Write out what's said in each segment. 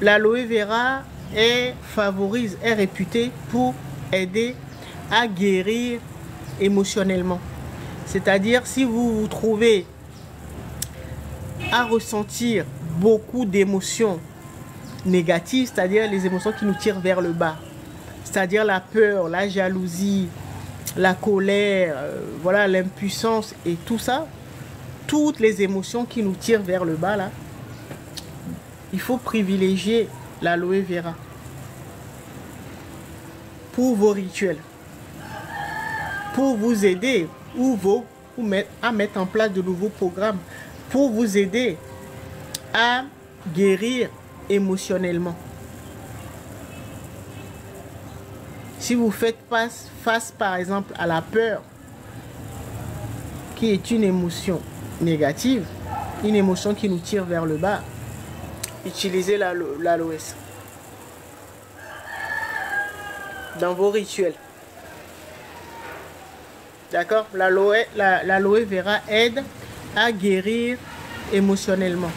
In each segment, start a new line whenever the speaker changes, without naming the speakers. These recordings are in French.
l'aloe vera est réputée pour aider à guérir émotionnellement. C'est-à-dire, si vous vous trouvez à ressentir beaucoup d'émotions négatives, c'est-à-dire les émotions qui nous tirent vers le bas, c'est-à-dire la peur, la jalousie, la colère, voilà, l'impuissance et tout ça, toutes les émotions qui nous tirent vers le bas là, il faut privilégier l'aloe vera pour vos rituels, pour vous aider à mettre en place de nouveaux programmes, pour vous aider à guérir émotionnellement. Si vous faites face par exemple à la peur, qui est une émotion négative, une émotion qui nous tire vers le bas, utilisez l'aloès dans vos rituels. D'accord? L'aloe vera aide à guérir émotionnellement.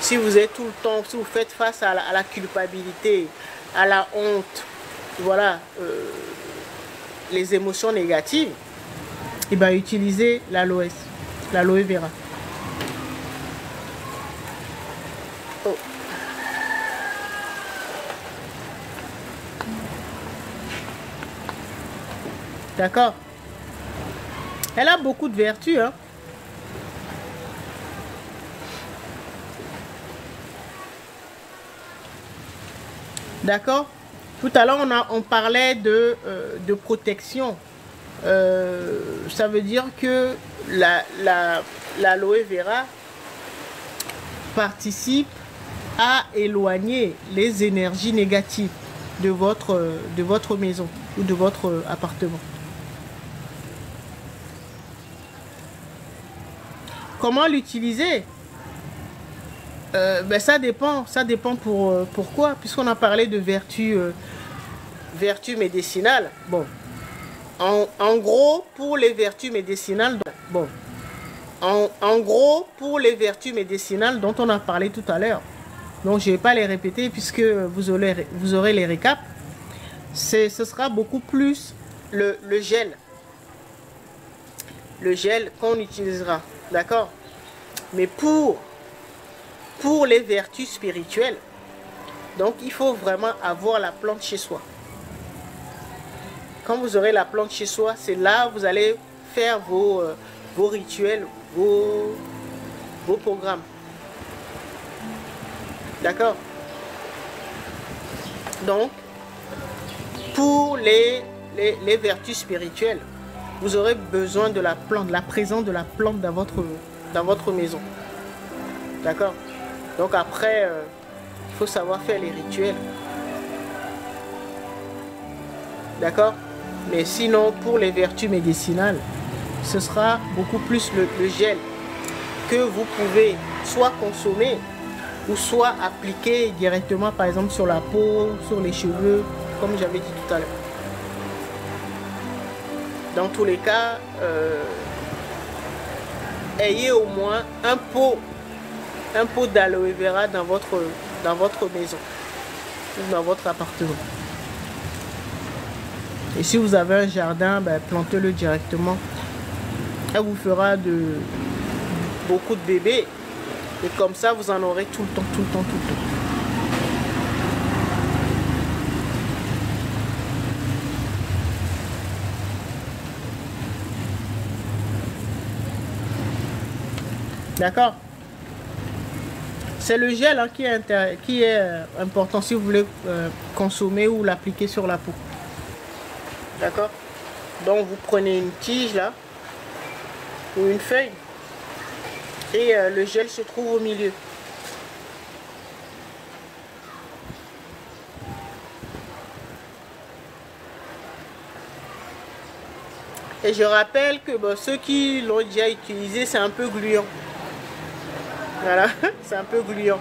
Si vous êtes tout le temps, si vous faites face à la culpabilité, à la honte, voilà, les émotions négatives, et bien utilisez l'aloe vera. Oh. D'accord? Elle a beaucoup de vertus, hein? D'accord? Tout à l'heure, on parlait de protection. Ça veut dire que l'aloe vera participe à éloigner les énergies négatives de votre maison ou de votre appartement. Comment l'utiliser? Ben ça dépend pourquoi, puisqu'on a parlé de vertus médicinales. Bon, en gros pour les vertus médicinales, dont on a parlé tout à l'heure, donc je vais pas les répéter puisque vous aurez les récaps. Ce sera beaucoup plus le gel qu'on utilisera, d'accord? Mais pour les vertus spirituelles, donc il faut vraiment avoir la plante chez soi. Quand vous aurez la plante chez soi, c'est là où vous allez faire vos rituels, vos programmes. D'accord? Donc, pour les vertus spirituelles, vous aurez besoin de la plante, de la présence de la plante dans votre maison. D'accord? Donc après, il faut savoir faire les rituels. D'accord? Mais sinon, pour les vertus médicinales, ce sera beaucoup plus le gel que vous pouvez soit consommer ou soit appliquer directement, par exemple, sur la peau, sur les cheveux, comme j'avais dit tout à l'heure. Dans tous les cas, ayez au moins un pot d'aloe vera dans votre maison ou dans votre appartement. Et si vous avez un jardin, ben, plantez-le directement. Ça vous fera beaucoup de bébés. Et comme ça, vous en aurez tout le temps. D'accord? C'est le gel hein, qui est important si vous voulez consommer ou l'appliquer sur la peau. D'accord? Donc vous prenez une tige là ou une feuille et le gel se trouve au milieu. Et je rappelle que bon, ceux qui l'ont déjà utilisé, c'est un peu gluant. Voilà, c'est un peu gluant.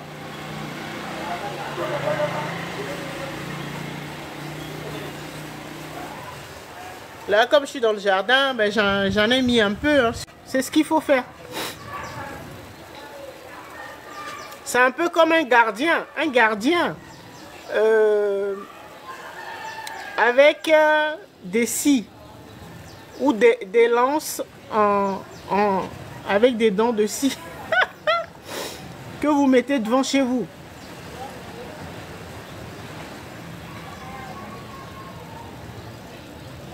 Là, comme je suis dans le jardin, ben, j'en ai mis un peu. Hein. C'est ce qu'il faut faire. C'est un peu comme un gardien. Un gardien avec des scies ou des lances avec des dents de scie que vous mettez devant chez vous.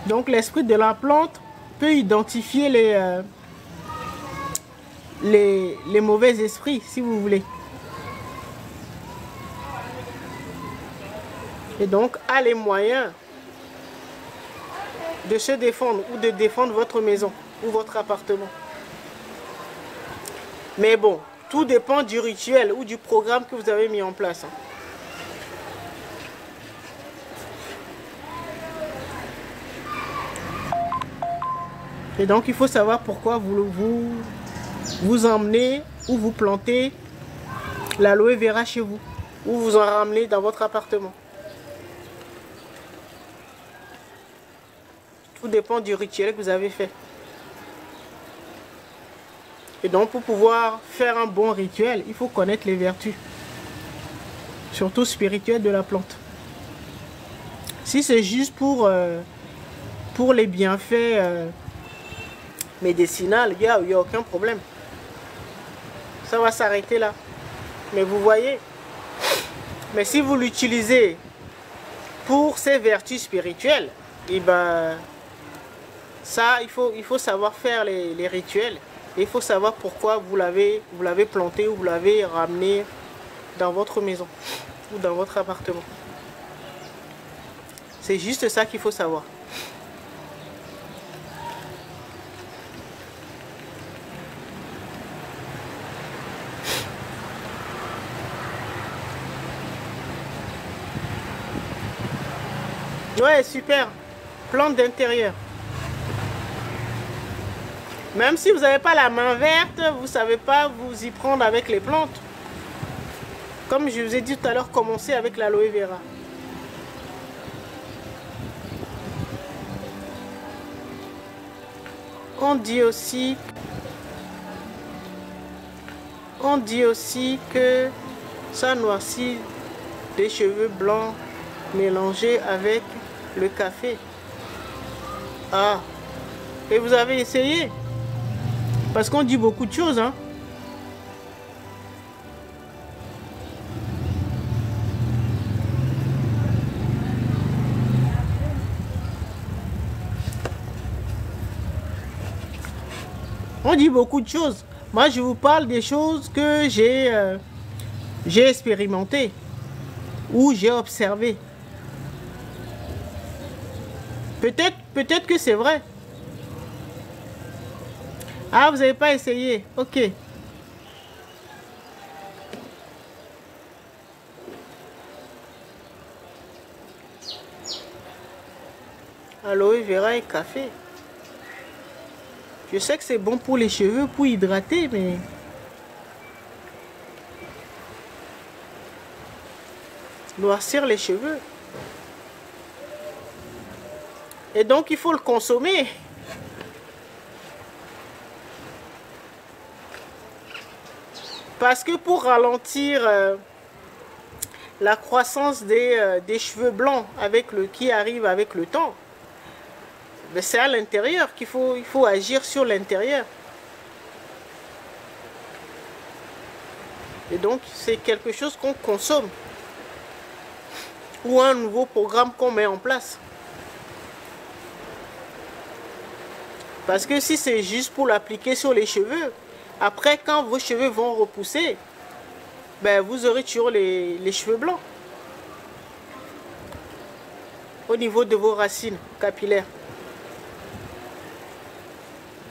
Donc l'esprit de la plante peut identifier les mauvais esprits, si vous voulez. Et donc a les moyens de se défendre ou de défendre votre maison ou votre appartement. Mais bon, tout dépend du rituel ou du programme que vous avez mis en place. Et donc il faut savoir pourquoi vous emmenez ou vous plantez l'aloe vera chez vous, ou vous en ramenez dans votre appartement. Tout dépend du rituel que vous avez fait. Et donc pour pouvoir faire un bon rituel, il faut connaître les vertus, surtout spirituelles de la plante. Si c'est juste pour les bienfaits médicinaux, il n'y a aucun problème. Ça va s'arrêter là. Mais vous voyez, mais si vous l'utilisez pour ses vertus spirituelles, et ben ça, il faut savoir faire les rituels. Et il faut savoir pourquoi vous l'avez planté ou vous l'avez ramené dans votre maison ou dans votre appartement. C'est juste ça qu'il faut savoir. Ouais, super. Plante d'intérieur. Même si vous n'avez pas la main verte, vous ne savez pas vous y prendre avec les plantes. Comme je vous ai dit tout à l'heure, commencez avec l'aloe vera. On dit aussi que ça noircit des cheveux blancs mélangés avec le café. Ah, et vous avez essayé? Parce qu'on dit beaucoup de choses, hein. On dit beaucoup de choses. Moi, je vous parle des choses que j'ai expérimentées ou j'ai observé. Peut-être que c'est vrai. Ah, vous n'avez pas essayé. Ok. Aloe vera et café. Je sais que c'est bon pour les cheveux, pour hydrater, mais... noircir les cheveux. Et donc, il faut le consommer. Parce que pour ralentir la croissance des cheveux blancs qui arrive avec le temps, c'est à l'intérieur qu'il faut agir sur l'intérieur. Et donc, c'est quelque chose qu'on consomme. Ou un nouveau programme qu'on met en place. Parce que si c'est juste pour l'appliquer sur les cheveux, après quand vos cheveux vont repousser, ben vous aurez toujours les cheveux blancs. Au niveau de vos racines capillaires.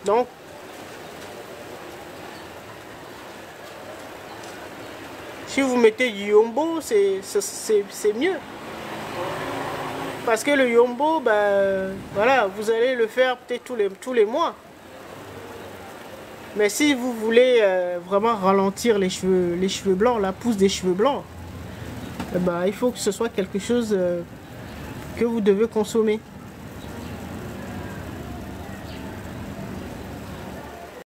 Donc, si vous mettez du yombo, c'est mieux. Parce que le yombo, ben, voilà, vous allez le faire peut-être tous les mois. Mais si vous voulez vraiment ralentir les cheveux blancs, la pousse des cheveux blancs, ben, il faut que ce soit quelque chose que vous devez consommer.